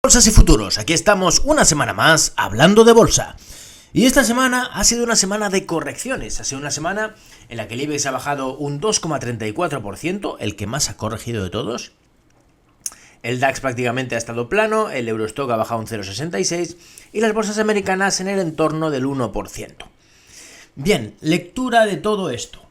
Bolsas y futuros, aquí estamos una semana más hablando de bolsa. Y esta semana ha sido una semana de correcciones, ha sido una semana en la que el IBEX ha bajado un 2,34%, el que más ha corregido de todos. El DAX prácticamente ha estado plano, el Eurostock ha bajado un 0,66% y las bolsas americanas en el entorno del 1%. Bien, lectura de todo esto.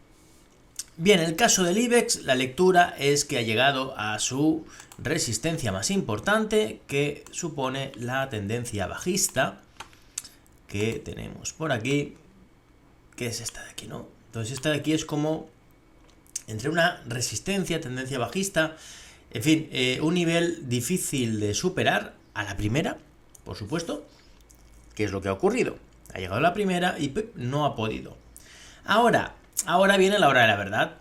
Bien, en el caso del IBEX, la lectura es que ha llegado a su resistencia más importante, que supone la tendencia bajista que tenemos por aquí, que es esta de aquí, ¿no? Entonces esta de aquí es como entre una resistencia, tendencia bajista, en fin, un nivel difícil de superar a la primera, por supuesto, que es lo que ha ocurrido. Ha llegado a la primera y no ha podido. Ahora viene la hora de la verdad.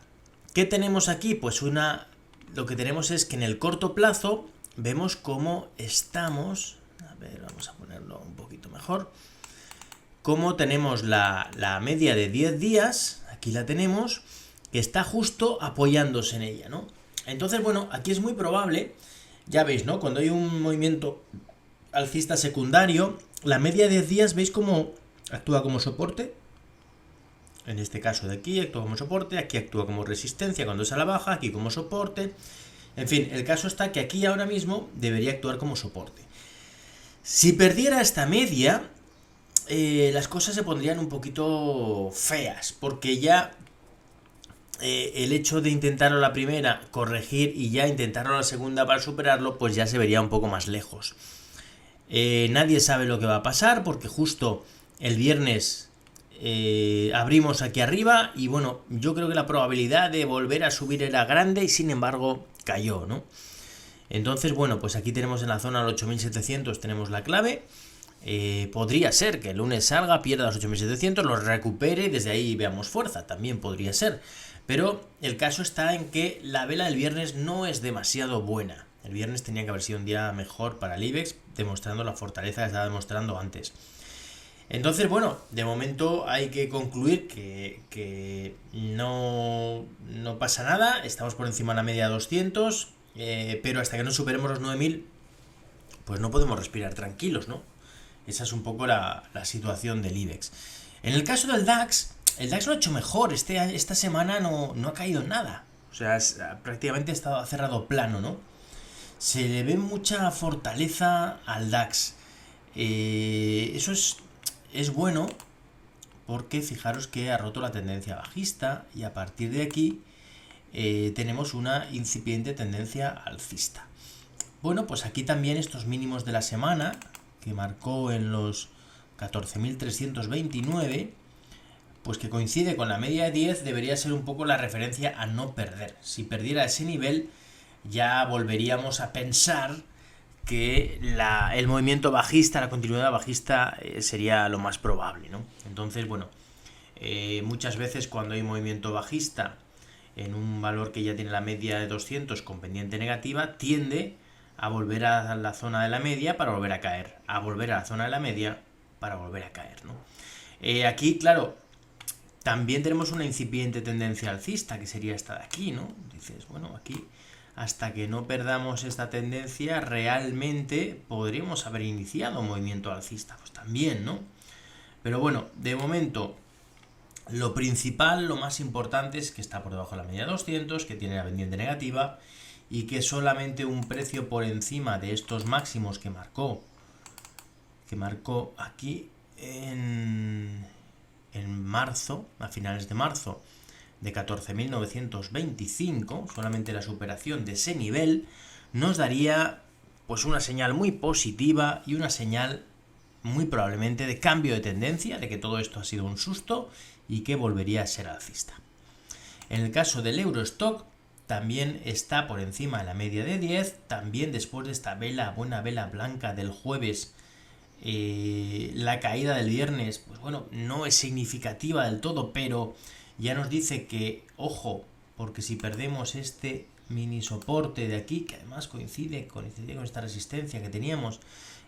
¿Qué tenemos aquí? Pues lo que tenemos es que en el corto plazo vemos cómo estamos. A ver, vamos a ponerlo un poquito mejor. Cómo tenemos la media de 10 días, aquí la tenemos, que está justo apoyándose en ella, ¿no? Entonces, bueno, aquí es muy probable, ya veis, ¿no? Cuando hay un movimiento alcista secundario, la media de 10 días, ¿veis cómo actúa como soporte? En este caso de aquí actúa como soporte, aquí actúa como resistencia cuando es a la baja, aquí como soporte. En fin, el caso está que aquí ahora mismo debería actuar como soporte. Si perdiera esta media, las cosas se pondrían un poquito feas, porque ya el hecho de intentarlo la primera, corregir y ya intentarlo la segunda para superarlo, pues ya se vería un poco más lejos. Nadie sabe lo que va a pasar, porque justo el viernes abrimos aquí arriba y bueno, yo creo que la probabilidad de volver a subir era grande y sin embargo cayó, ¿no? Entonces, bueno, pues aquí tenemos en la zona del 8700, tenemos la clave. Podría ser que el lunes salga, pierda los 8700, los recupere y desde ahí veamos fuerza, también podría ser. Pero el caso está en que la vela del viernes no es demasiado buena. El viernes tenía que haber sido un día mejor para el IBEX, demostrando la fortaleza que estaba demostrando antes. Entonces, bueno, de momento hay que concluir que no pasa nada, estamos por encima de la media de 200, pero hasta que no superemos los 9000, pues no podemos respirar tranquilos, ¿no? Esa es un poco la situación del IBEX. En el caso del DAX, el DAX lo ha hecho mejor, esta semana no ha caído nada, o sea, prácticamente ha cerrado plano, ¿no? Se le ve mucha fortaleza al DAX, eso es bueno, porque fijaros que ha roto la tendencia bajista y a partir de aquí tenemos una incipiente tendencia alcista. Bueno, pues aquí también estos mínimos de la semana, que marcó en los 14.329, pues que coincide con la media de 10, debería ser un poco la referencia a no perder. Si perdiera ese nivel, ya volveríamos a pensar que el movimiento bajista, la continuidad bajista sería lo más probable, ¿no? Entonces, bueno, muchas veces cuando hay movimiento bajista en un valor que ya tiene la media de 200 con pendiente negativa, tiende a volver a la zona de la media para volver a caer, a volver a la zona de la media para volver a caer, ¿no? Aquí, claro, también tenemos una incipiente tendencia alcista, que sería esta de aquí, ¿no? Dices, bueno, aquí hasta que no perdamos esta tendencia, realmente podríamos haber iniciado un movimiento alcista, pues también, ¿no? Pero bueno, de momento, lo principal, lo más importante es que está por debajo de la media de 200, que tiene la pendiente negativa y que solamente un precio por encima de estos máximos que marcó aquí en marzo, a finales de marzo, de 14.925, solamente la superación de ese nivel nos daría pues una señal muy positiva y una señal muy probablemente de cambio de tendencia, de que todo esto ha sido un susto y que volvería a ser alcista. En el caso del Eurostock también está por encima de la media de 10, también después de esta buena vela blanca del jueves. La caída del viernes, pues bueno, no es significativa del todo, pero ya nos dice que, ojo, porque si perdemos este mini soporte de aquí, que además coincide con esta resistencia que teníamos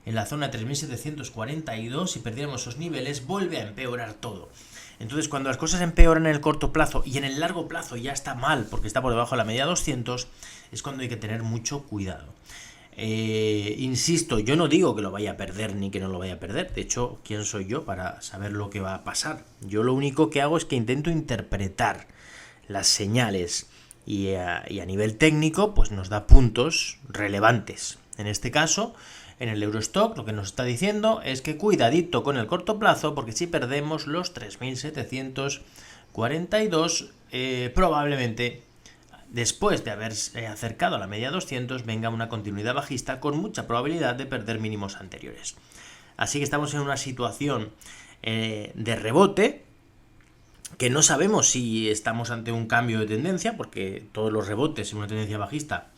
en la zona 3742, si perdiéramos esos niveles, vuelve a empeorar todo. Entonces, cuando las cosas empeoran en el corto plazo y en el largo plazo ya está mal, porque está por debajo de la media 200, es cuando hay que tener mucho cuidado. Insisto, yo no digo que lo vaya a perder ni que no lo vaya a perder. De hecho, ¿quién soy yo para saber lo que va a pasar? Yo lo único que hago es que intento interpretar las señales y a nivel técnico pues nos da puntos relevantes. En este caso, en el Eurostock lo que nos está diciendo es que cuidadito con el corto plazo, porque si perdemos los 3.742, probablemente después de haberse acercado a la media 200 venga una continuidad bajista con mucha probabilidad de perder mínimos anteriores. Así que estamos en una situación de rebote, que no sabemos si estamos ante un cambio de tendencia, porque todos los rebotes en una tendencia bajista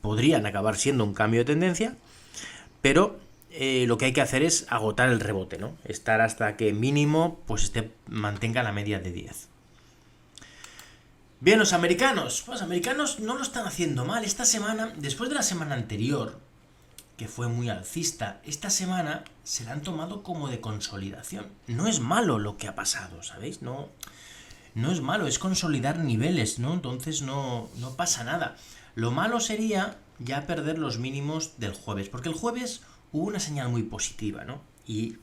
podrían acabar siendo un cambio de tendencia, pero lo que hay que hacer es agotar el rebote, ¿no? Estar hasta que mínimo pues mantenga la media de 10. Bien, los americanos no lo están haciendo mal. Esta semana, después de la semana anterior, que fue muy alcista, esta semana se la han tomado como de consolidación. No es malo lo que ha pasado, ¿sabéis? No es malo, es consolidar niveles, ¿no? Entonces no pasa nada. Lo malo sería ya perder los mínimos del jueves, porque el jueves hubo una señal muy positiva, ¿no? Y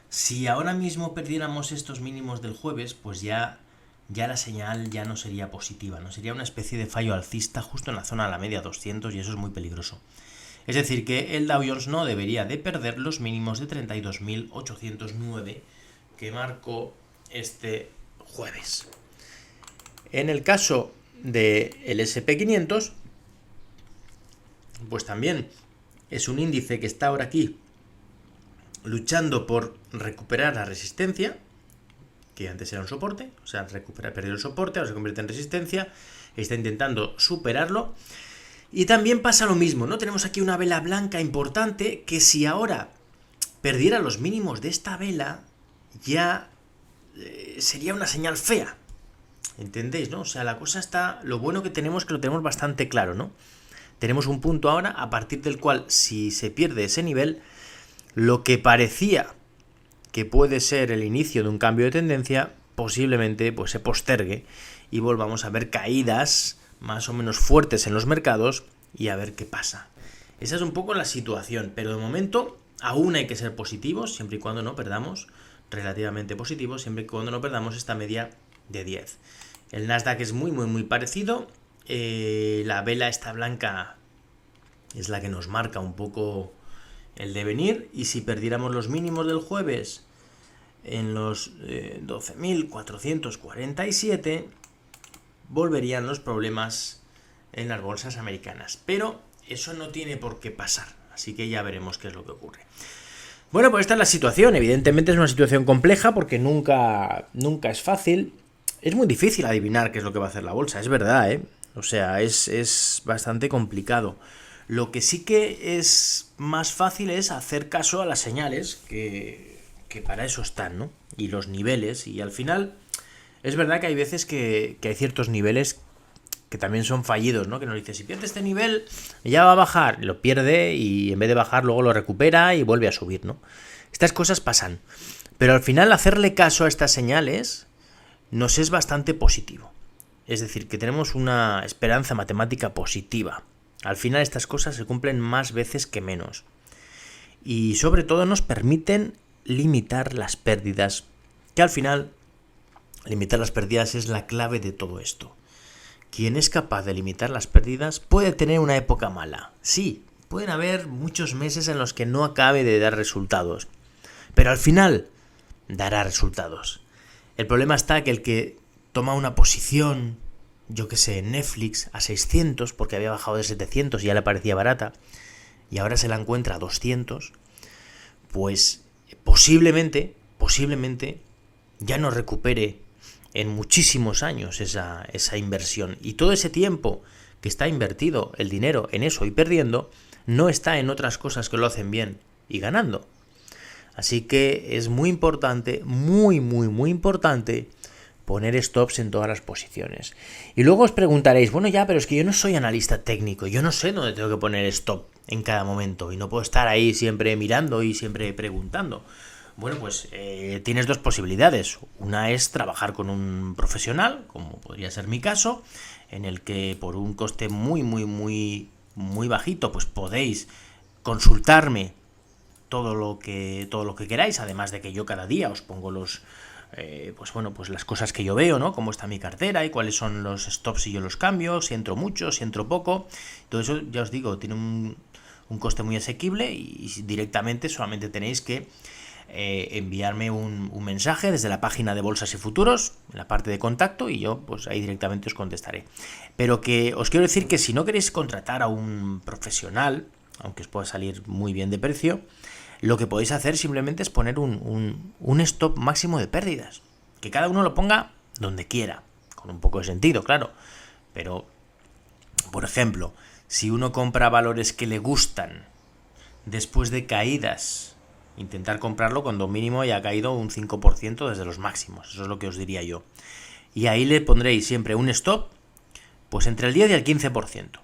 si ahora mismo perdiéramos estos mínimos del jueves, pues ya la señal ya no sería positiva, ¿no? Sería una especie de fallo alcista justo en la zona de la media 200 y eso es muy peligroso. Es decir, que el Dow Jones no debería de perder los mínimos de 32.809 que marcó este jueves. En el caso del S&P 500, pues también es un índice que está ahora aquí luchando por recuperar la resistencia, que antes era un soporte, o sea, perdió el soporte, ahora se convierte en resistencia, está intentando superarlo. Y también pasa lo mismo, ¿no? Tenemos aquí una vela blanca importante que si ahora perdiera los mínimos de esta vela, ya sería una señal fea. ¿Entendéis, no? O sea, la cosa está... Lo bueno que tenemos es que lo tenemos bastante claro, ¿no? Tenemos un punto ahora a partir del cual, si se pierde ese nivel, lo que parecía que puede ser el inicio de un cambio de tendencia, posiblemente pues se postergue y volvamos a ver caídas más o menos fuertes en los mercados y a ver qué pasa. Esa es un poco la situación, pero de momento aún hay que ser positivos, siempre y cuando no perdamos, relativamente positivos, siempre y cuando no perdamos esta media de 10. El Nasdaq es muy parecido, la vela esta blanca es la que nos marca un poco el devenir, y si perdiéramos los mínimos del jueves en los 12.447, volverían los problemas en las bolsas americanas. Pero eso no tiene por qué pasar, así que ya veremos qué es lo que ocurre. Bueno, pues esta es la situación. Evidentemente es una situación compleja porque nunca es fácil. Es muy difícil adivinar qué es lo que va a hacer la bolsa, es verdad, ¿eh? O sea, es bastante complicado. Lo que sí que es más fácil es hacer caso a las señales que para eso están, ¿no? Y los niveles, y al final es verdad que hay veces que hay ciertos niveles que también son fallidos, ¿no? Que nos dice, si pierde este nivel, ya va a bajar, lo pierde y en vez de bajar luego lo recupera y vuelve a subir, ¿no? Estas cosas pasan, pero al final hacerle caso a estas señales nos es bastante positivo. Es decir, que tenemos una esperanza matemática positiva. Al final estas cosas se cumplen más veces que menos. Y sobre todo nos permiten limitar las pérdidas, que al final limitar las pérdidas es la clave de todo esto. Quien es capaz de limitar las pérdidas puede tener una época mala. Sí, pueden haber muchos meses en los que no acabe de dar resultados, pero al final dará resultados. El problema está que el que toma una posición, yo que sé, en Netflix a 600 porque había bajado de 700 y ya le parecía barata y ahora se la encuentra a 200, pues posiblemente ya no recupere en muchísimos años esa inversión, y todo ese tiempo que está invertido el dinero en eso y perdiendo no está en otras cosas que lo hacen bien y ganando. Así que es muy importante, muy importante poner stops en todas las posiciones. Y luego os preguntaréis, bueno ya, pero es que yo no soy analista técnico, yo no sé dónde tengo que poner stop en cada momento y no puedo estar ahí siempre mirando y siempre preguntando. Bueno, pues tienes dos posibilidades. Una es trabajar con un profesional, como podría ser mi caso, en el que por un coste muy muy bajito, pues podéis consultarme todo lo que queráis, además de que yo cada día os pongo pues las cosas que yo veo, ¿no? Cómo está mi cartera y cuáles son los stops si yo los cambio, si entro mucho, si entro poco. Todo eso, ya os digo, tiene un coste muy asequible y directamente solamente tenéis que enviarme un mensaje desde la página de Bolsas y Futuros, en la parte de contacto, y yo pues ahí directamente os contestaré. Pero que os quiero decir que si no queréis contratar a un profesional, aunque os pueda salir muy bien de precio, lo que podéis hacer simplemente es poner un stop máximo de pérdidas. Que cada uno lo ponga donde quiera, con un poco de sentido, claro. Pero, por ejemplo, si uno compra valores que le gustan después de caídas, intentar comprarlo cuando mínimo haya caído un 5% desde los máximos. Eso es lo que os diría yo. Y ahí le pondréis siempre un stop, pues entre el 10 y el 15%.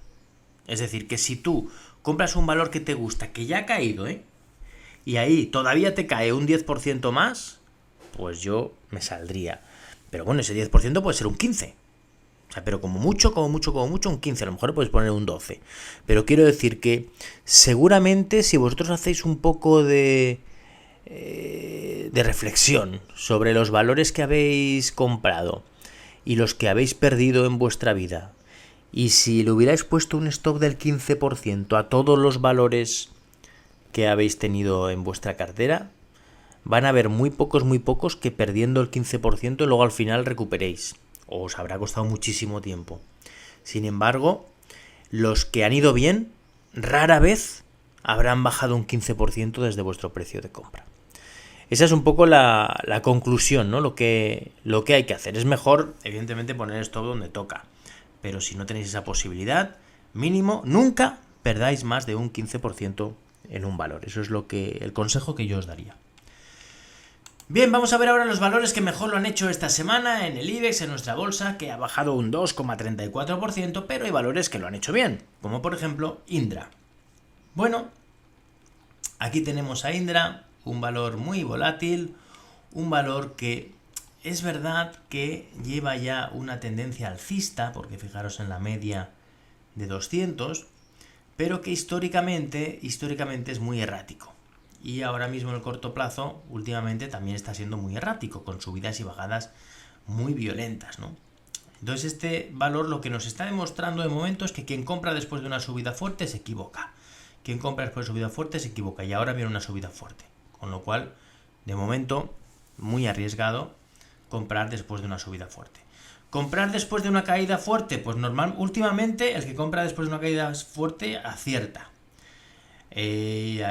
Es decir, que si tú compras un valor que te gusta, que ya ha caído, y ahí todavía te cae un 10% más, pues yo me saldría. Pero bueno, ese 10% puede ser un 15%. O sea, pero como mucho, un 15%. A lo mejor puedes poner un 12%. Pero quiero decir que seguramente si vosotros hacéis un poco de reflexión sobre los valores que habéis comprado y los que habéis perdido en vuestra vida, y si le hubierais puesto un stop del 15% a todos los valores que habéis tenido en vuestra cartera, van a haber muy pocos que perdiendo el 15% luego al final recuperéis. Os habrá costado muchísimo tiempo. Sin embargo, los que han ido bien, rara vez habrán bajado un 15% desde vuestro precio de compra. Esa es un poco la conclusión, ¿no? Lo que hay que hacer. Es mejor, evidentemente, poner stop donde toca. Pero si no tenéis esa posibilidad, mínimo, nunca perdáis más de un 15% en un valor. Eso es el consejo que yo os daría. Bien, vamos a ver ahora los valores que mejor lo han hecho esta semana en el IBEX, en nuestra bolsa, que ha bajado un 2,34%, pero hay valores que lo han hecho bien, como por ejemplo Indra. Bueno, aquí tenemos a Indra, un valor muy volátil, un valor que es verdad que lleva ya una tendencia alcista, porque fijaros en la media de 200, pero que históricamente es muy errático. Y ahora mismo en el corto plazo, últimamente también está siendo muy errático, con subidas y bajadas muy violentas, ¿no? Entonces este valor lo que nos está demostrando de momento es que quien compra después de una subida fuerte se equivoca. Quien compra después de subida fuerte se equivoca, y ahora viene una subida fuerte. Con lo cual, de momento, muy arriesgado comprar después de una subida fuerte. ¿Comprar después de una caída fuerte? Pues últimamente el que compra después de una caída fuerte acierta. Y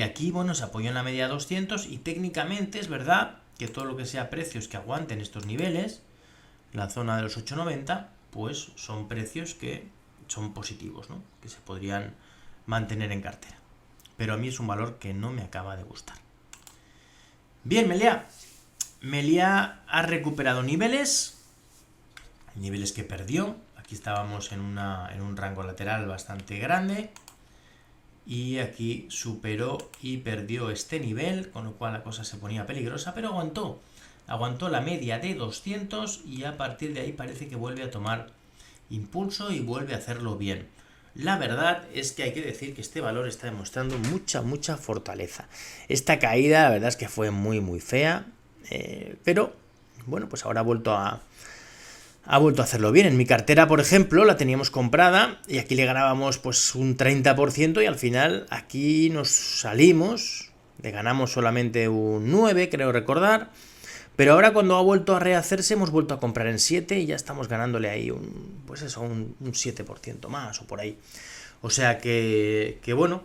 aquí, se apoyó en la media 200 y técnicamente es verdad que todo lo que sea precios que aguanten estos niveles, la zona de los 8,90, pues son precios que son positivos, ¿no? Que se podrían mantener en cartera. Pero a mí es un valor que no me acaba de gustar. Bien, Meliá. Meliá ha recuperado niveles que perdió. Aquí estábamos en un rango lateral bastante grande. Y aquí superó y perdió este nivel, con lo cual la cosa se ponía peligrosa, pero aguantó la media de 200 y a partir de ahí parece que vuelve a tomar impulso y vuelve a hacerlo bien. La verdad es que hay que decir que este valor está demostrando mucha fortaleza. Esta caída la verdad es que fue muy fea, pero bueno, pues ahora ha vuelto a hacerlo bien. En mi cartera, por ejemplo, la teníamos comprada y aquí le ganábamos pues un 30% y al final aquí nos salimos, le ganamos solamente un 9, creo recordar, pero ahora cuando ha vuelto a rehacerse hemos vuelto a comprar en 7 y ya estamos ganándole ahí un 7% más o por ahí. O sea que bueno,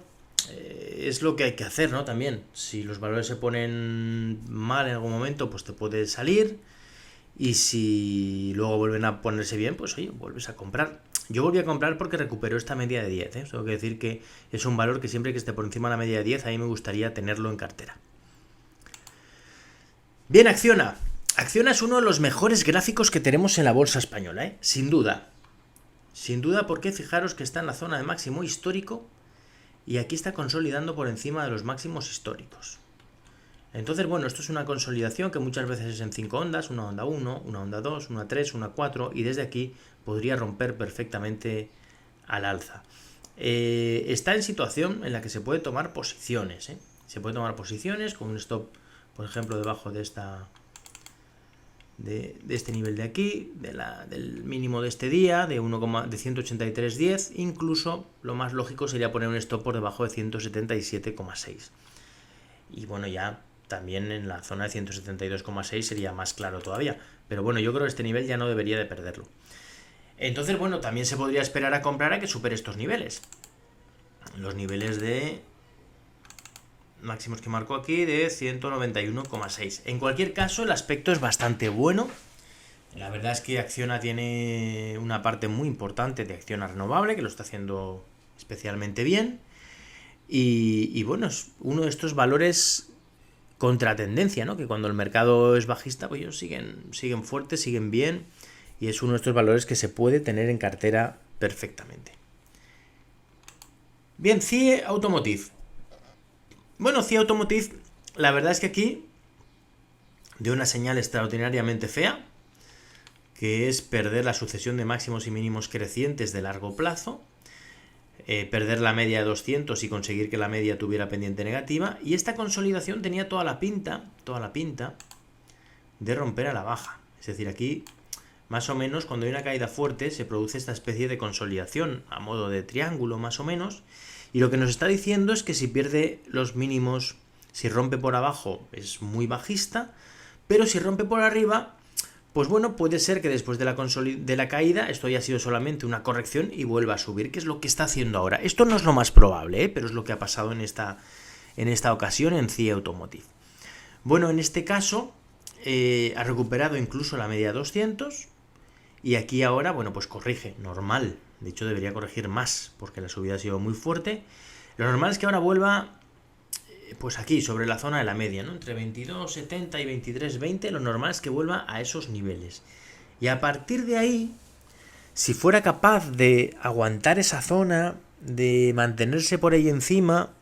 es lo que hay que hacer, ¿no? También, si los valores se ponen mal en algún momento, pues te puedes salir. Y si luego vuelven a ponerse bien, pues oye, vuelves a comprar. Yo volví a comprar porque recuperó esta media de 10, ¿eh? Tengo que decir que es un valor que siempre que esté por encima de la media de 10, a mí me gustaría tenerlo en cartera. Bien, Acciona. Acciona es uno de los mejores gráficos que tenemos en la bolsa española, ¿eh? Sin duda. Sin duda, porque fijaros que está en la zona de máximo histórico y aquí está consolidando por encima de los máximos históricos. Entonces, bueno, esto es una consolidación que muchas veces es en 5 ondas, una onda 1, una onda 2, una 3, una 4, y desde aquí podría romper perfectamente al alza. está en situación en la que se puede tomar posiciones, ¿eh? Se puede tomar posiciones con un stop, por ejemplo, debajo de este nivel de aquí, del mínimo de este día, de 183.10. Incluso lo más lógico sería poner un stop por debajo de 177,6. Y bueno, ya también en la zona de 172,6 sería más claro todavía. Pero bueno, yo creo que este nivel ya no debería de perderlo. Entonces, bueno, también se podría esperar a comprar a que supere estos niveles. Los niveles de máximos que marco aquí de 191,6. En cualquier caso, el aspecto es bastante bueno. La verdad es que Acciona tiene una parte muy importante de Acciona renovable, que lo está haciendo especialmente bien. Y bueno, es uno de estos valores contra tendencia, ¿no? Que cuando el mercado es bajista, pues ellos siguen fuertes, siguen bien. Y es uno de estos valores que se puede tener en cartera perfectamente. Bien, CIE Automotive. Bueno, CIE Automotive, la verdad es que aquí dio una señal extraordinariamente fea, que es perder la sucesión de máximos y mínimos crecientes de largo plazo, perder la media de 200 y conseguir que la media tuviera pendiente negativa, y esta consolidación tenía toda la pinta de romper a la baja. Es decir, aquí, más o menos, cuando hay una caída fuerte, se produce esta especie de consolidación a modo de triángulo, más o menos. Y lo que nos está diciendo es que si pierde los mínimos, si rompe por abajo es muy bajista, pero si rompe por arriba, pues bueno, puede ser que después de la caída esto haya sido solamente una corrección y vuelva a subir, que es lo que está haciendo ahora. Esto no es lo más probable, pero es lo que ha pasado en esta ocasión en CIE Automotive. Bueno, en este caso ha recuperado incluso la media 200 y aquí ahora, bueno, pues corrige, normal. De hecho, debería corregir más, porque la subida ha sido muy fuerte. Lo normal es que ahora vuelva, pues aquí, sobre la zona de la media, ¿no? Entre 22.70 y 23.20, lo normal es que vuelva a esos niveles. Y a partir de ahí, si fuera capaz de aguantar esa zona, de mantenerse por ahí encima,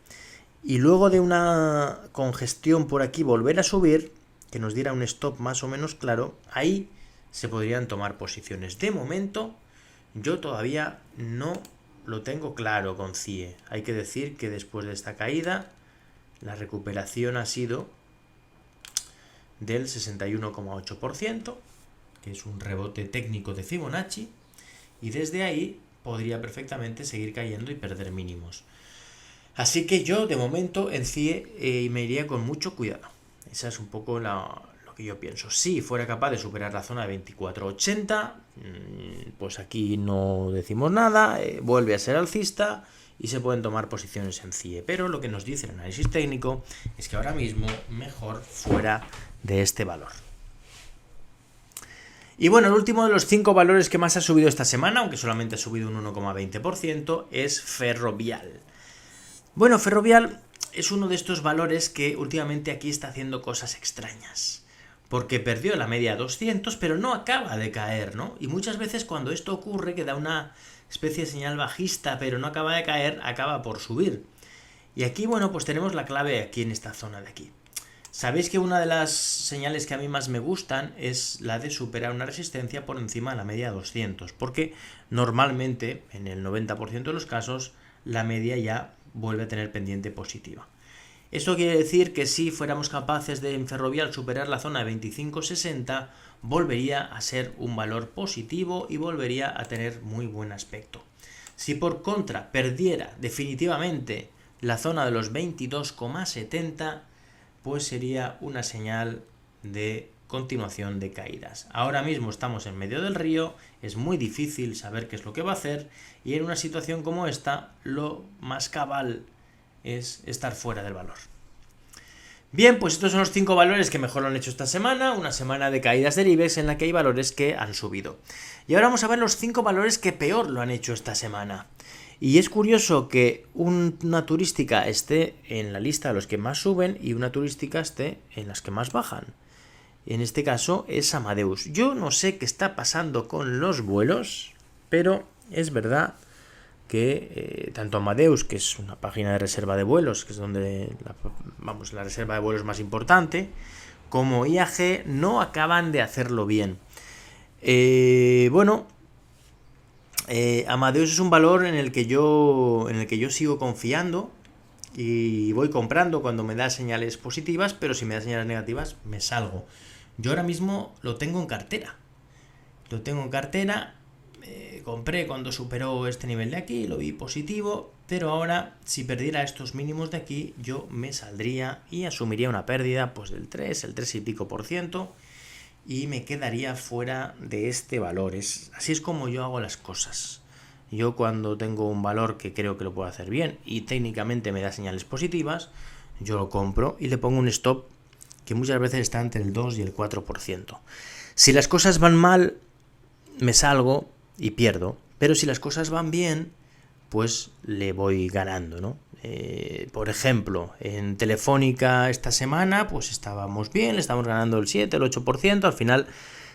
y luego de una congestión por aquí volver a subir, que nos diera un stop más o menos claro, ahí se podrían tomar posiciones. De momento, yo todavía no lo tengo claro con CIE. Hay que decir que después de esta caída, la recuperación ha sido del 61,8%, que es un rebote técnico de Fibonacci, y desde ahí podría perfectamente seguir cayendo y perder mínimos. Así que yo, de momento, en CIE me iría con mucho cuidado. Esa es un poco lo que yo pienso. Si fuera capaz de superar la zona de 24.80, pues aquí no decimos nada, vuelve a ser alcista y se pueden tomar posiciones en CIE. Pero lo que nos dice el análisis técnico es que ahora mismo mejor fuera de este valor. Y bueno, el último de los 5 valores que más ha subido esta semana, aunque solamente ha subido un 1,20%, es Ferrovial. Bueno, Ferrovial es uno de estos valores que últimamente aquí está haciendo cosas extrañas. Porque perdió la media 200, pero no acaba de caer, ¿no? Y muchas veces cuando esto ocurre, que da una especie de señal bajista, pero no acaba de caer, acaba por subir. Y aquí, bueno, pues tenemos la clave aquí en esta zona de aquí. Sabéis que una de las señales que a mí más me gustan es la de superar una resistencia por encima de la media 200, porque normalmente, en el 90% de los casos, la media ya vuelve a tener pendiente positiva. Esto quiere decir que si fuéramos capaces de en Ferrovial superar la zona de 25.60, volvería a ser un valor positivo y volvería a tener muy buen aspecto. Si por contra perdiera definitivamente la zona de los 22,70, pues sería una señal de continuación de caídas. Ahora mismo estamos en medio del río, es muy difícil saber qué es lo que va a hacer y en una situación como esta lo más cabal es estar fuera del valor. Bien, pues estos son los 5 valores que mejor lo han hecho esta semana, una semana de caídas del IBEX en la que hay valores que han subido. Y ahora vamos a ver los 5 valores que peor lo han hecho esta semana. Y es curioso que una turística esté en la lista de los que más suben y una turística esté en las que más bajan. En este caso es Amadeus. Yo no sé qué está pasando con los vuelos, pero es verdad que tanto Amadeus, que es una página de reserva de vuelos, que es donde la reserva de vuelos más importante, como IAG no acaban de hacerlo bien. Bueno, Amadeus es un valor en el que yo sigo confiando y voy comprando cuando me da señales positivas, pero si me da señales negativas me salgo. Yo ahora mismo lo tengo en cartera. Compré cuando superó este nivel de aquí, lo vi positivo, pero ahora si perdiera estos mínimos de aquí yo me saldría y asumiría una pérdida pues del 3 y pico por ciento y me quedaría fuera de este valor. Así es como yo hago las cosas. Yo cuando tengo un valor que creo que lo puedo hacer bien y técnicamente me da señales positivas, yo lo compro y le pongo un stop que muchas veces está entre el 2 y el 4%. Si las cosas van mal, me salgo y pierdo, pero si las cosas van bien, pues le voy ganando, ¿no? Por ejemplo, en Telefónica esta semana pues estábamos bien, le estamos ganando el 7, el 8%, al final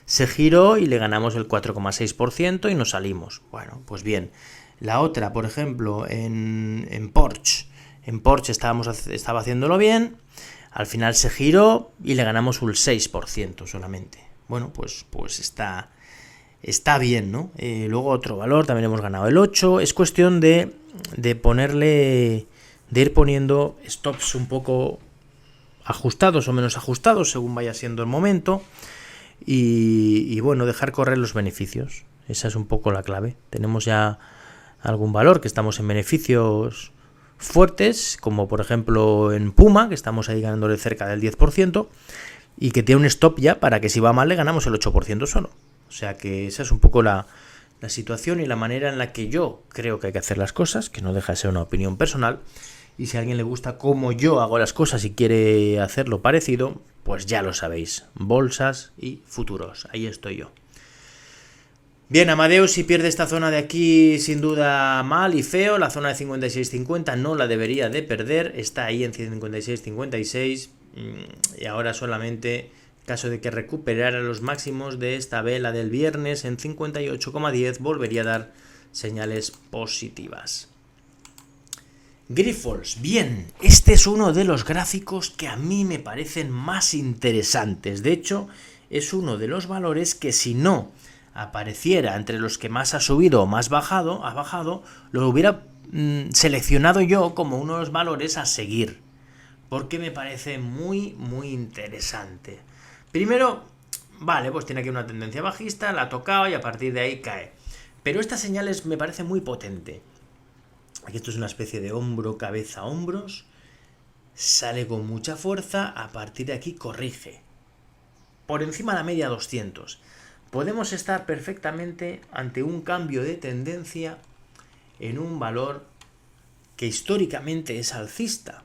se giró y le ganamos el 4,6% y nos salimos. Bueno, pues bien. La otra, por ejemplo, en Porsche. En Porsche estaba haciéndolo bien, al final se giró y le ganamos un 6% solamente. Bueno, pues está bien, ¿no? Luego otro valor, también hemos ganado el 8. Es cuestión de ir poniendo stops un poco ajustados o menos ajustados según vaya siendo el momento y bueno, dejar correr los beneficios. Esa es un poco la clave. Tenemos ya algún valor que estamos en beneficios fuertes, como por ejemplo en Puma, que estamos ahí ganándole cerca del 10%, y que tiene un stop ya para que si va mal le ganamos el 8% solo. O sea que esa es un poco la situación y la manera en la que yo creo que hay que hacer las cosas, que no deja de ser una opinión personal. Y si a alguien le gusta cómo yo hago las cosas y quiere hacerlo parecido, pues ya lo sabéis. Bolsas y futuros. Ahí estoy yo. Bien, Amadeus, si pierde esta zona de aquí, sin duda mal y feo. La zona de 56.50 no la debería de perder. Está ahí en 56.56. Y ahora solamente, en caso de que recuperara los máximos de esta vela del viernes en 58,10, volvería a dar señales positivas. Grifols, bien, este es uno de los gráficos que a mí me parecen más interesantes. De hecho, es uno de los valores que si no apareciera entre los que más ha subido o más ha bajado, lo hubiera seleccionado yo como uno de los valores a seguir, porque me parece muy, muy interesante. Primero, vale, pues tiene aquí una tendencia bajista, la ha tocado y a partir de ahí cae. Pero esta señal me parece muy potente. Aquí esto es una especie de hombro, cabeza, hombros. Sale con mucha fuerza, a partir de aquí corrige. Por encima de la media 200. Podemos estar perfectamente ante un cambio de tendencia en un valor que históricamente es alcista.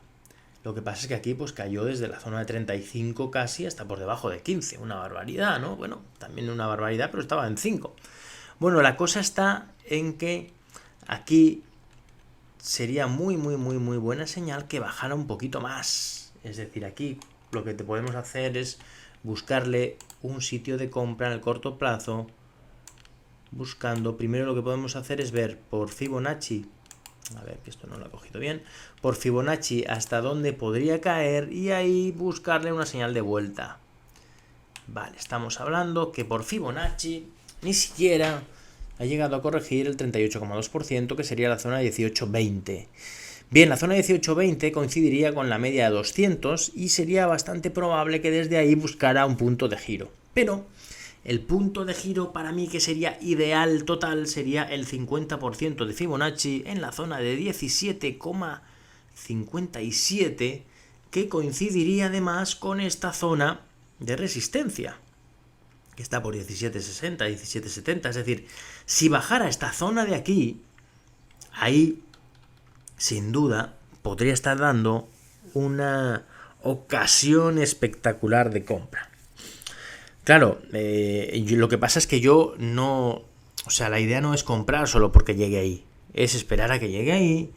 Lo que pasa es que aquí pues cayó desde la zona de 35 casi hasta por debajo de 15. Una barbaridad, ¿no? Bueno, también una barbaridad, pero estaba en 5. Bueno, la cosa está en que aquí sería muy, muy, muy, muy buena señal que bajara un poquito más. Es decir, aquí lo que te podemos hacer es buscarle un sitio de compra en el corto plazo. Primero lo que podemos hacer es ver por Fibonacci. A ver, que esto no lo ha cogido bien. Por Fibonacci hasta dónde podría caer y ahí buscarle una señal de vuelta. Vale, estamos hablando que por Fibonacci ni siquiera ha llegado a corregir el 38,2%, que sería la zona de 18.20. Bien, la zona de 18.20 coincidiría con la media de 200 y sería bastante probable que desde ahí buscara un punto de giro. Pero el punto de giro para mí que sería ideal total sería el 50% de Fibonacci en la zona de 17,57, que coincidiría además con esta zona de resistencia, que está por 17,60, 17,70. Es decir, si bajara esta zona de aquí, ahí sin duda podría estar dando una ocasión espectacular de compra. Claro, lo que pasa es que yo no... O sea, la idea no es comprar solo porque llegue ahí. Es esperar a que llegue ahí,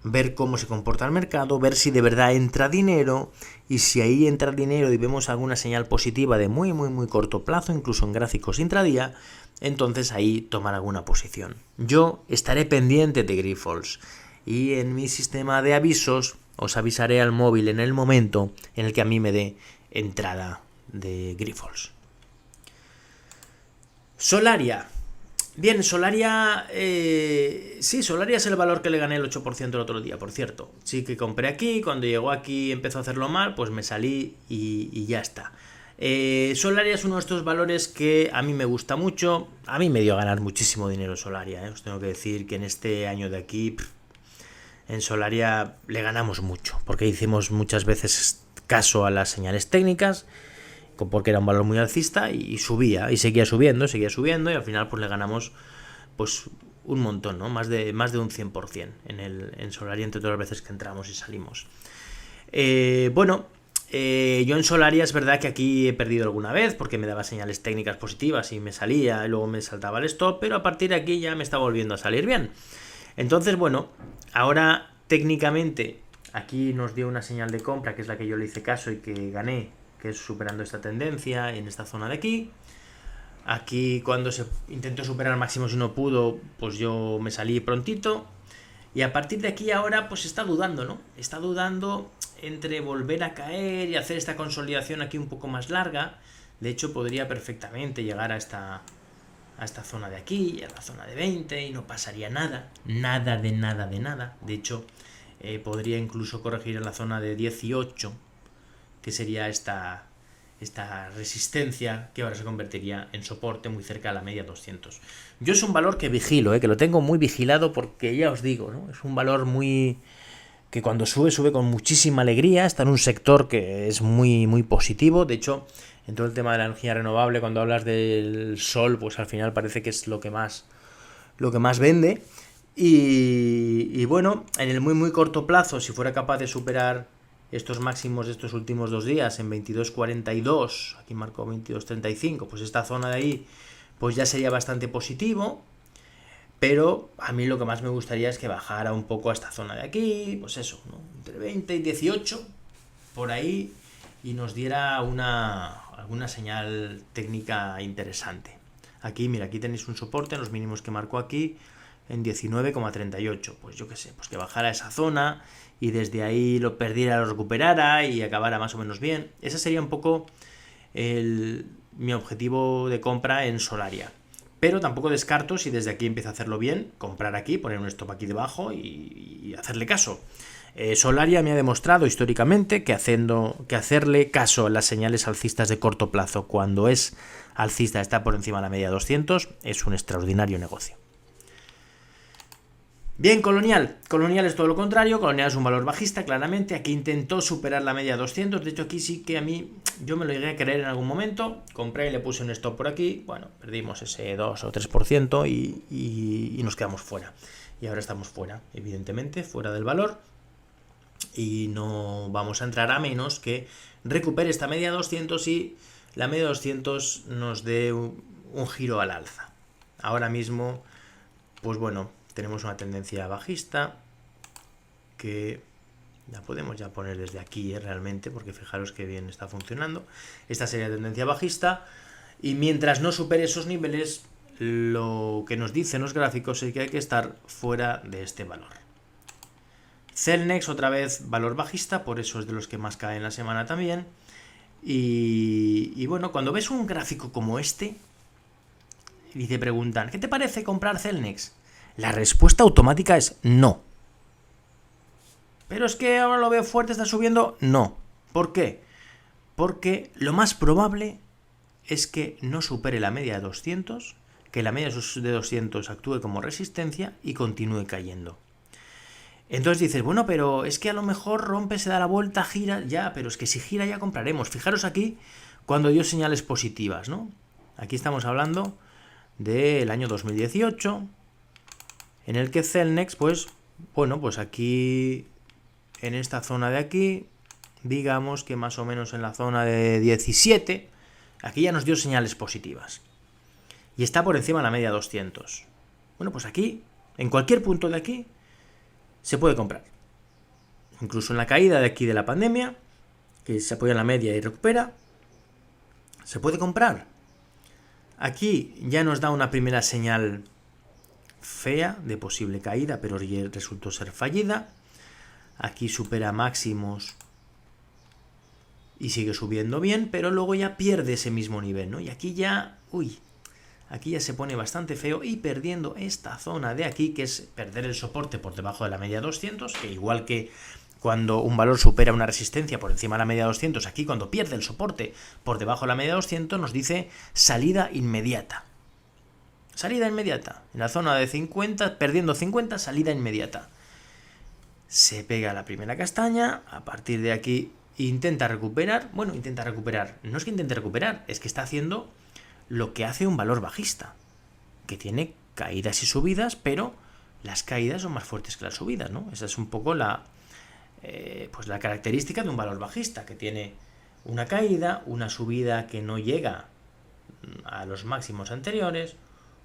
ver cómo se comporta el mercado, ver si de verdad entra dinero, y si ahí entra dinero y vemos alguna señal positiva de muy, muy, muy corto plazo, incluso en gráficos intradía, entonces ahí tomar alguna posición. Yo estaré pendiente de Grifols y en mi sistema de avisos os avisaré al móvil en el momento en el que a mí me dé entrada de Grifols. Solaria. Bien, Solaria, sí, Solaria es el valor que le gané el 8% el otro día, por cierto. Sí que compré aquí, cuando llegó aquí empezó a hacerlo mal, pues me salí y ya está. Solaria es uno de estos valores que a mí me gusta mucho. A mí me dio a ganar muchísimo dinero Solaria, ¿eh? Os tengo que decir que en este año de aquí, en Solaria le ganamos mucho, porque hicimos muchas veces caso a las señales técnicas, porque era un valor muy alcista y subía, y seguía subiendo, y al final pues le ganamos pues un montón, ¿no? Más de un 100% en Solaria entre todas las veces que entramos y salimos. Yo en Solaria es verdad que aquí he perdido alguna vez porque me daba señales técnicas positivas y me salía y luego me saltaba el stop, pero a partir de aquí ya me está volviendo a salir bien. Entonces, bueno, ahora técnicamente aquí nos dio una señal de compra, que es la que yo le hice caso y que gané, que es superando esta tendencia en esta zona de aquí. Aquí cuando se intentó superar máximos y no pudo, pues yo me salí prontito. Y a partir de aquí ahora pues está dudando, ¿no? Está dudando entre volver a caer y hacer esta consolidación aquí un poco más larga. De hecho podría perfectamente llegar a esta zona de aquí, a la zona de 20 y no pasaría nada. Nada de nada de nada. De hecho podría incluso corregir en la zona de 18, que sería esta resistencia que ahora se convertiría en soporte muy cerca a la media 200. Yo es un valor que vigilo, que lo tengo muy vigilado porque ya os digo, ¿no? Es un valor muy que cuando sube con muchísima alegría, está en un sector que es muy, muy positivo. De hecho, en todo el tema de la energía renovable, cuando hablas del sol, pues al final parece que es lo que más vende. Y bueno, en el muy, muy corto plazo, si fuera capaz de superar estos máximos de estos últimos 2 días en 22.42, aquí marcó 22.35, pues esta zona de ahí pues ya sería bastante positivo, pero a mí lo que más me gustaría es que bajara un poco a esta zona de aquí, pues eso, ¿no? Entre 20 y 18, por ahí, y nos diera alguna señal técnica interesante. Aquí, mira, aquí tenéis un soporte en los mínimos que marcó aquí, en 19,38, pues yo qué sé, pues que bajara esa zona y desde ahí lo perdiera, lo recuperara y acabara más o menos bien. Ese sería un poco mi objetivo de compra en Solaria. Pero tampoco descarto, si desde aquí empieza a hacerlo bien, comprar aquí, poner un stop aquí debajo y hacerle caso. Solaria me ha demostrado históricamente que hacerle caso a las señales alcistas de corto plazo cuando es alcista, está por encima de la media 200, es un extraordinario negocio. Bien, Colonial. Colonial es todo lo contrario. Colonial es un valor bajista, claramente. Aquí intentó superar la media 200. De hecho, aquí sí que yo me lo llegué a creer en algún momento. Compré y le puse un stop por aquí. Bueno, perdimos ese 2 o 3% y nos quedamos fuera. Y ahora estamos fuera, evidentemente, fuera del valor. Y no vamos a entrar a menos que recupere esta media 200 y la media 200 nos dé un giro al alza. Ahora mismo, pues bueno, tenemos una tendencia bajista que la podemos ya poner desde aquí realmente, porque fijaros que bien está funcionando. Esta sería la tendencia bajista y mientras no supere esos niveles, lo que nos dicen los gráficos es que hay que estar fuera de este valor. Celnex otra vez valor bajista, por eso es de los que más caen la semana también. Y bueno, cuando ves un gráfico como este y te preguntan, ¿qué te parece comprar Celnex? La respuesta automática es no. Pero es que ahora lo veo fuerte, está subiendo. No. ¿Por qué? Porque lo más probable es que no supere la media de 200, que la media de 200 actúe como resistencia y continúe cayendo. Entonces dices, bueno, pero es que a lo mejor rompe, se da la vuelta, gira, ya, pero es que si gira ya compraremos. Fijaros aquí cuando dio señales positivas, ¿no? Aquí estamos hablando del año 2018, en el que Celnex, pues aquí, en esta zona de aquí, digamos que más o menos en la zona de 17, aquí ya nos dio señales positivas. Y está por encima de la media 200. Bueno, pues aquí, en cualquier punto de aquí, se puede comprar. Incluso en la caída de aquí de la pandemia, que se apoya en la media y recupera, se puede comprar. Aquí ya nos da una primera señal fea de posible caída, pero resultó ser fallida. Aquí supera máximos y sigue subiendo bien, pero luego ya pierde ese mismo nivel, ¿no? Y aquí ya, aquí ya se pone bastante feo y perdiendo esta zona de aquí, que es perder el soporte por debajo de la media 200, que igual que cuando un valor supera una resistencia por encima de la media 200, aquí cuando pierde el soporte por debajo de la media 200 nos dice salida inmediata. Salida inmediata. En la zona de 50, perdiendo 50, salida inmediata. Se pega la primera castaña, a partir de aquí intenta recuperar. Bueno, intenta recuperar. No es que intente recuperar, es que está haciendo lo que hace un valor bajista, que tiene caídas y subidas, pero las caídas son más fuertes que las subidas, ¿no? Esa es un poco la característica de un valor bajista, que tiene una caída, una subida que no llega a los máximos anteriores,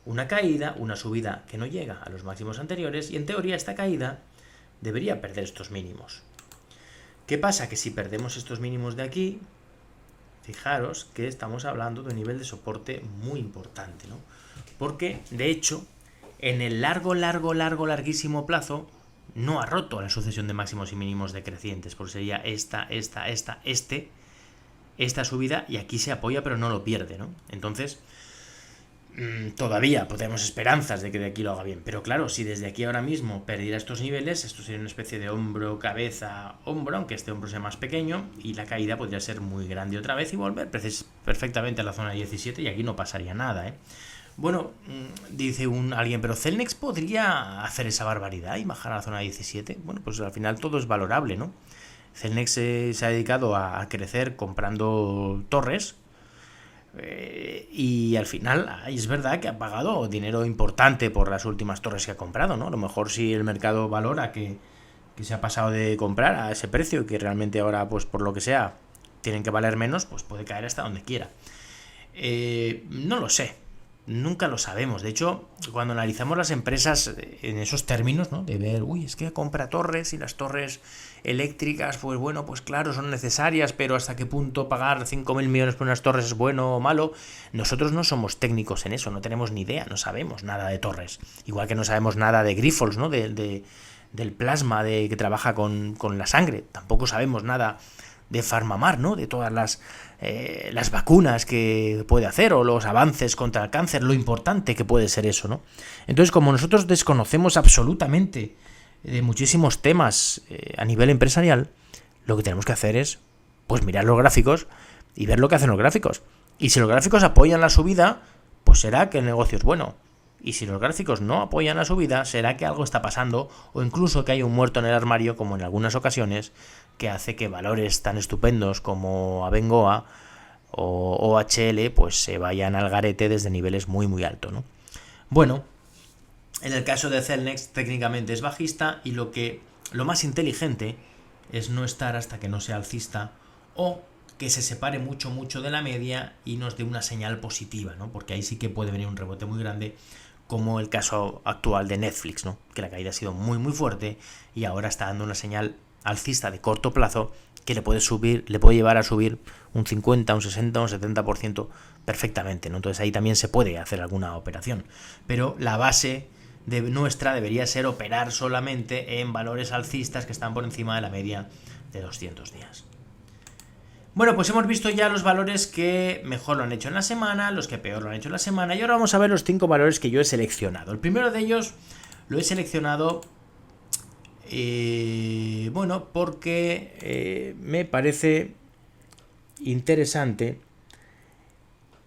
una caída, una subida que no llega a los máximos anteriores, y en teoría esta caída debería perder estos mínimos. ¿Qué pasa? Que si perdemos estos mínimos de aquí, fijaros que estamos hablando de un nivel de soporte muy importante, ¿no? Porque, de hecho, en el larguísimo plazo, no ha roto la sucesión de máximos y mínimos decrecientes, porque sería esta subida, y aquí se apoya pero no lo pierde, ¿no? Entonces, todavía tenemos esperanzas de que de aquí lo haga bien, pero claro, si desde aquí ahora mismo perdiera estos niveles, esto sería una especie de hombro, cabeza, hombro, aunque este hombro sea más pequeño, y la caída podría ser muy grande otra vez y volver perfectamente a la zona 17, y aquí no pasaría nada, ¿eh? Bueno, dice alguien, pero Celnex podría hacer esa barbaridad y bajar a la zona 17. Bueno, pues al final todo es valorable, ¿no? Celnex se ha dedicado a crecer comprando torres, y al final es verdad que ha pagado dinero importante por las últimas torres que ha comprado, ¿no? A lo mejor si el mercado valora que se ha pasado de comprar a ese precio y que realmente ahora, pues por lo que sea, tienen que valer menos, pues puede caer hasta donde quiera. No lo sé. Nunca lo sabemos. De hecho, cuando analizamos las empresas en esos términos, ¿no? De ver, es que compra torres y las torres eléctricas, pues bueno, pues claro, son necesarias, pero hasta qué punto pagar 5.000 millones por unas torres es bueno o malo. Nosotros no somos técnicos en eso, no tenemos ni idea, no sabemos nada de torres. Igual que no sabemos nada de Grifols, ¿no? Del plasma que trabaja con la sangre. Tampoco sabemos nada de Farmamar, ¿no? De todas las vacunas que puede hacer, o los avances contra el cáncer, lo importante que puede ser eso, ¿no? Entonces, como nosotros desconocemos absolutamente de muchísimos temas a nivel empresarial, lo que tenemos que hacer es, pues, mirar los gráficos y ver lo que hacen los gráficos. Y si los gráficos apoyan la subida, pues será que el negocio es bueno. Y si los gráficos no apoyan la subida, será que algo está pasando, o incluso que hay un muerto en el armario, como en algunas ocasiones, que hace que valores tan estupendos como Abengoa o OHL pues se vayan al garete desde niveles muy muy altos, ¿no? Bueno, en el caso de Celnex técnicamente es bajista, y lo más inteligente es no estar hasta que no sea alcista, o que se separe mucho de la media y nos dé una señal positiva, ¿no? Porque ahí sí que puede venir un rebote muy grande, como el caso actual de Netflix, ¿no? Que la caída ha sido muy muy fuerte y ahora está dando una señal alcista de corto plazo que le puede llevar a subir un 50, un 60, un 70% perfectamente, ¿no? Entonces ahí también se puede hacer alguna operación, pero la base nuestra debería ser operar solamente en valores alcistas que están por encima de la media de 200 días. Bueno, pues hemos visto ya los valores que mejor lo han hecho en la semana, los que peor lo han hecho en la semana, y ahora vamos a ver los 5 valores que yo he seleccionado. El primero de ellos lo he seleccionado porque me parece interesante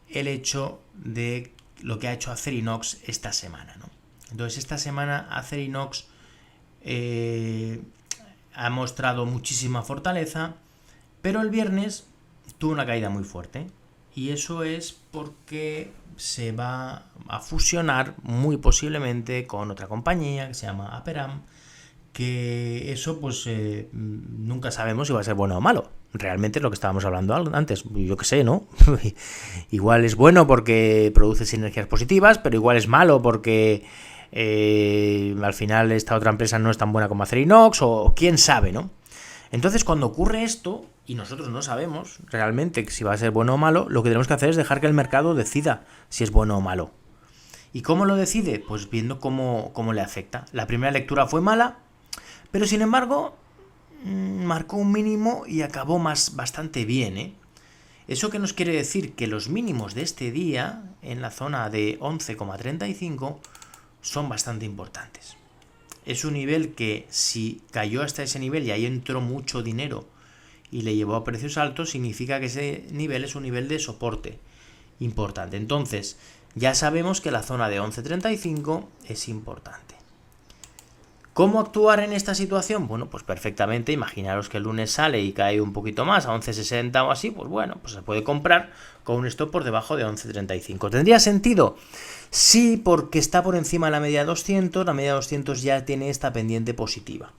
el hecho de lo que ha hecho Acerinox esta semana, ¿no? Entonces, esta semana Acerinox ha mostrado muchísima fortaleza, pero el viernes tuvo una caída muy fuerte, y eso es porque se va a fusionar muy posiblemente con otra compañía que se llama Aperam, que eso pues nunca sabemos si va a ser bueno o malo. Realmente es lo que estábamos hablando antes, yo qué sé, ¿no? Igual es bueno porque produce sinergias positivas, pero igual es malo porque al final esta otra empresa no es tan buena como Acerinox, o quién sabe, ¿no? Entonces, cuando ocurre esto y nosotros no sabemos realmente si va a ser bueno o malo, lo que tenemos que hacer es dejar que el mercado decida si es bueno o malo. ¿Y cómo lo decide? Pues viendo cómo le afecta. La primera lectura fue mala, pero sin embargo marcó un mínimo y acabó bastante bien, ¿eh? ¿Eso qué nos quiere decir? Que los mínimos de este día, en la zona de 11,35, son bastante importantes. Es un nivel que, si cayó hasta ese nivel y ahí entró mucho dinero y le llevó a precios altos, significa que ese nivel es un nivel de soporte importante. Entonces, ya sabemos que la zona de 11,35 es importante. ¿Cómo actuar en esta situación? Bueno, pues perfectamente, imaginaros que el lunes sale y cae un poquito más, a 11,60 o así, pues bueno, pues se puede comprar con un stop por debajo de 11,35. ¿Tendría sentido? Sí, porque está por encima de la media de 200, la media de 200 ya tiene esta pendiente positiva.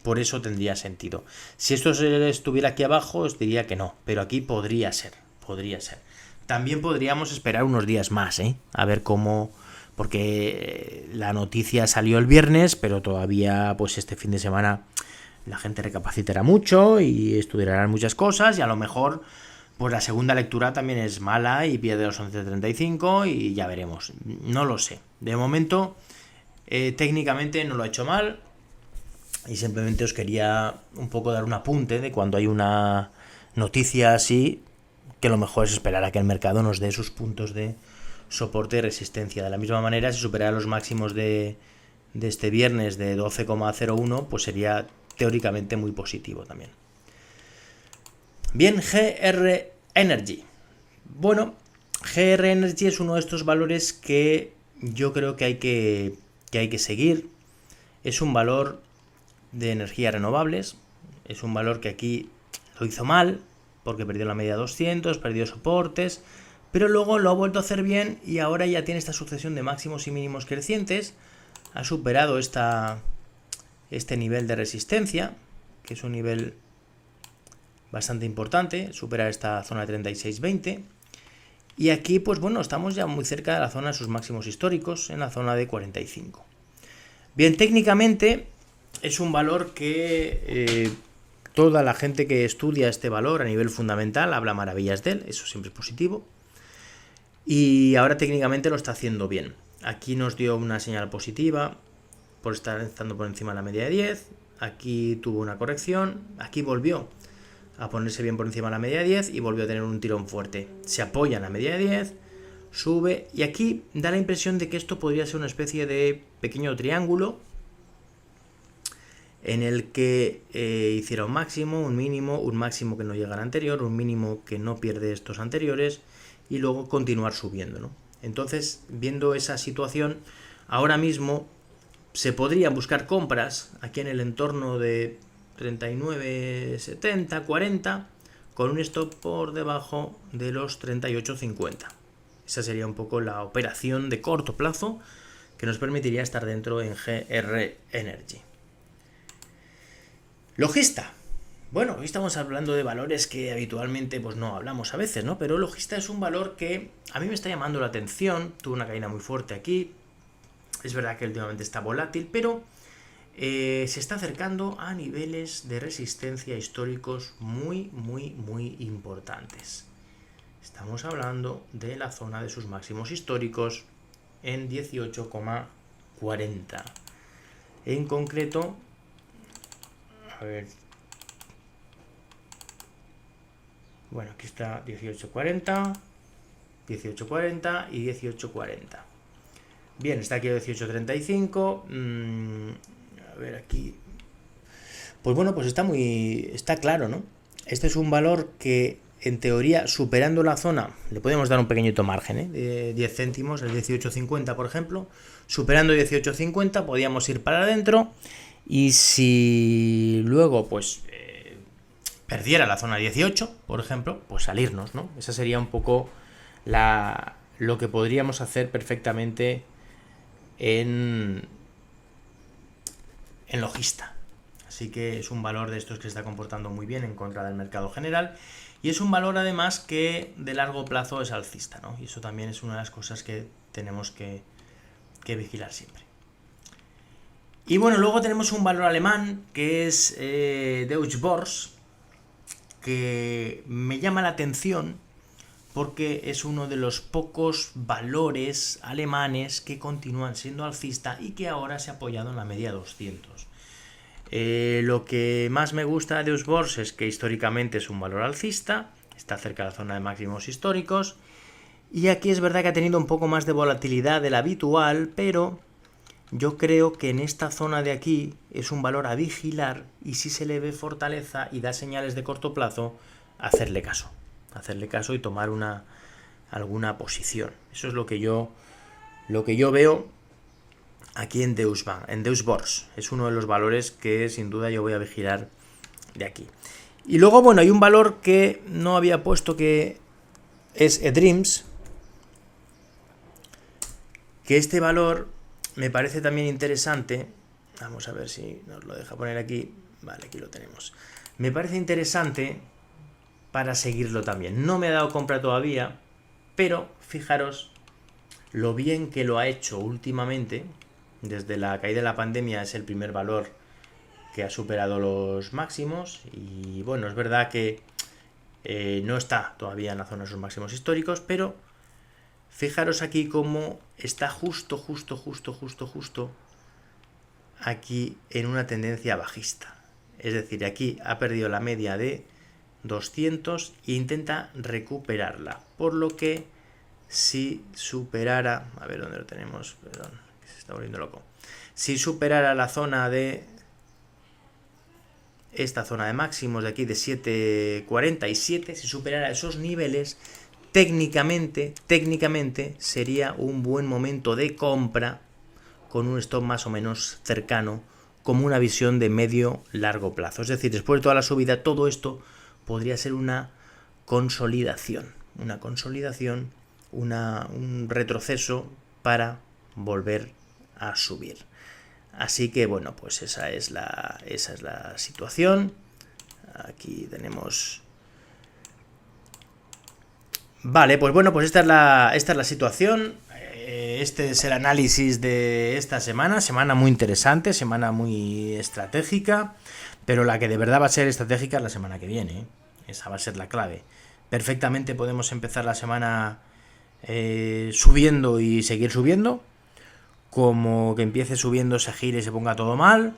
Por eso tendría sentido. Si esto estuviera aquí abajo, os diría que no, pero aquí podría ser. También podríamos esperar unos días más, a ver cómo... Porque la noticia salió el viernes, pero todavía pues este fin de semana la gente recapacitará mucho y estudiará muchas cosas y a lo mejor pues la segunda lectura también es mala y pierde los 11,35 y ya veremos. No lo sé. De momento, técnicamente no lo ha hecho mal y simplemente os quería un poco dar un apunte de cuando hay una noticia así, que lo mejor es esperar a que el mercado nos dé sus puntos de soporte y resistencia. De la misma manera, si superara los máximos de este viernes de 12,01, pues sería teóricamente muy positivo también. Bien, GR Energy. Bueno, GR Energy es uno de estos valores que yo creo que hay que seguir. Es un valor de energías renovables. Es un valor que aquí lo hizo mal, porque perdió la media 200, perdió soportes, pero luego lo ha vuelto a hacer bien y ahora ya tiene esta sucesión de máximos y mínimos crecientes. Ha superado este nivel de resistencia, que es un nivel bastante importante, superar esta zona de 36,20. Y aquí, pues bueno, estamos ya muy cerca de la zona de sus máximos históricos, en la zona de 45. Bien, técnicamente es un valor que toda la gente que estudia este valor a nivel fundamental habla maravillas de él, eso siempre es positivo. Y ahora técnicamente lo está haciendo bien. Aquí nos dio una señal positiva por estar estando por encima de la media de 10. Aquí tuvo una corrección. Aquí volvió a ponerse bien por encima de la media de 10 y volvió a tener un tirón fuerte. Se apoya en la media de 10, sube y aquí da la impresión de que esto podría ser una especie de pequeño triángulo en el que hiciera un máximo, un mínimo, un máximo que no llega al anterior, un mínimo que no pierde estos anteriores y luego continuar subiendo, ¿no? Entonces, viendo esa situación, ahora mismo se podrían buscar compras aquí en el entorno de 39,70, 40, con un stop por debajo de los 38,50. Esa sería un poco la operación de corto plazo que nos permitiría estar dentro en GR Energy. Logista. Bueno, hoy estamos hablando de valores que habitualmente pues no hablamos a veces, ¿no? Pero Logista es un valor que a mí me está llamando la atención. Tuvo una caída muy fuerte aquí. Es verdad que últimamente está volátil, pero se está acercando a niveles de resistencia históricos muy, muy, muy importantes. Estamos hablando de la zona de sus máximos históricos en 18,40. En concreto, a ver... Bueno, aquí está 18,40, 18,40 y 18,40. Bien, está aquí 18,35. A ver aquí. Pues bueno, pues está claro, ¿no? Este es un valor que, en teoría, superando la zona, le podemos dar un pequeñito margen, de 10 céntimos, el 18,50, por ejemplo. Superando 18,50 podíamos ir para adentro. Y si luego, pues... perdiera la zona 18, por ejemplo, pues salirnos, ¿no? Esa sería un poco lo que podríamos hacer perfectamente en Logista. Así que es un valor de estos que se está comportando muy bien en contra del mercado general y es un valor además que de largo plazo es alcista, ¿no? Y eso también es una de las cosas que tenemos que vigilar siempre. Y bueno, luego tenemos un valor alemán que es Deutsche Börse, que me llama la atención porque es uno de los pocos valores alemanes que continúan siendo alcista y que ahora se ha apoyado en la media 200. Lo que más me gusta de Deutsche Börse es que históricamente es un valor alcista, está cerca de la zona de máximos históricos. Y aquí es verdad que ha tenido un poco más de volatilidad de la habitual, pero yo creo que en esta zona de aquí es un valor a vigilar, y si se le ve fortaleza y da señales de corto plazo, hacerle caso y tomar alguna posición. Eso es lo que yo veo aquí en Deutsche Börse. Es uno de los valores que sin duda yo voy a vigilar de aquí. Y luego, bueno, hay un valor que no había puesto, que es eDreams, que este valor me parece también interesante. Vamos a ver si nos lo deja poner aquí. Vale, aquí lo tenemos. Me parece interesante para seguirlo también. No me ha dado compra todavía, pero fijaros lo bien que lo ha hecho últimamente. Desde la caída de la pandemia es el primer valor que ha superado los máximos. Y bueno, es verdad que no está todavía en la zona de sus máximos históricos, pero fijaros aquí cómo está justo aquí en una tendencia bajista. Es decir, aquí ha perdido la media de 200 e intenta recuperarla. Por lo que si superara, a ver dónde lo tenemos, perdón, que se está volviendo loco. Si superara la zona de esta zona de máximos de aquí de 7.47, si superara esos niveles, técnicamente sería un buen momento de compra con un stop más o menos cercano, como una visión de medio-largo plazo. Es decir, después de toda la subida, todo esto podría ser una consolidación, un retroceso para volver a subir. Así que bueno, pues esa es la situación. Aquí tenemos. Vale, pues bueno, pues esta es la situación. Este es el análisis de esta semana muy interesante, semana muy estratégica, pero la que de verdad va a ser estratégica es la semana que viene, ¿eh? Esa va a ser la clave. Perfectamente podemos empezar la semana subiendo y seguir subiendo, como que empiece subiendo, se gire y se ponga todo mal,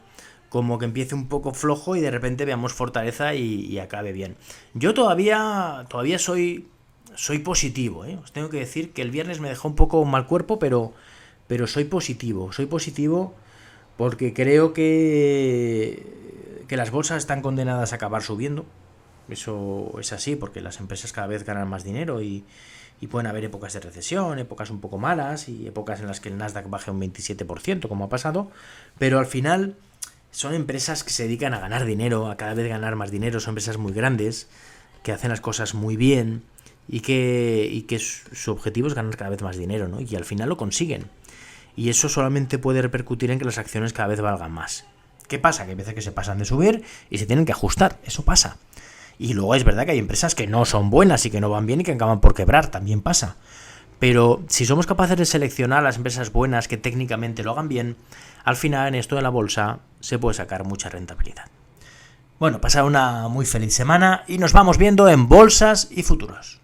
como que empiece un poco flojo y de repente veamos fortaleza y acabe bien. Yo todavía soy positivo, ¿eh? Os tengo que decir que el viernes me dejó un poco mal cuerpo, pero soy positivo porque creo que las bolsas están condenadas a acabar subiendo. Eso es así, porque las empresas cada vez ganan más dinero y pueden haber épocas de recesión, épocas un poco malas y épocas en las que el Nasdaq baje un 27%, como ha pasado, pero al final son empresas que se dedican a ganar dinero, a cada vez ganar más dinero, son empresas muy grandes, que hacen las cosas muy bien y que su objetivo es ganar cada vez más dinero, ¿no? Y al final lo consiguen. Y eso solamente puede repercutir en que las acciones cada vez valgan más. ¿Qué pasa? Que hay veces que se pasan de subir y se tienen que ajustar, eso pasa. Y luego es verdad que hay empresas que no son buenas y que no van bien y que acaban por quebrar, también pasa. Pero si somos capaces de seleccionar las empresas buenas que técnicamente lo hagan bien, al final en esto de la bolsa se puede sacar mucha rentabilidad. Bueno, pasad una muy feliz semana y nos vamos viendo en Bolsas y Futuros.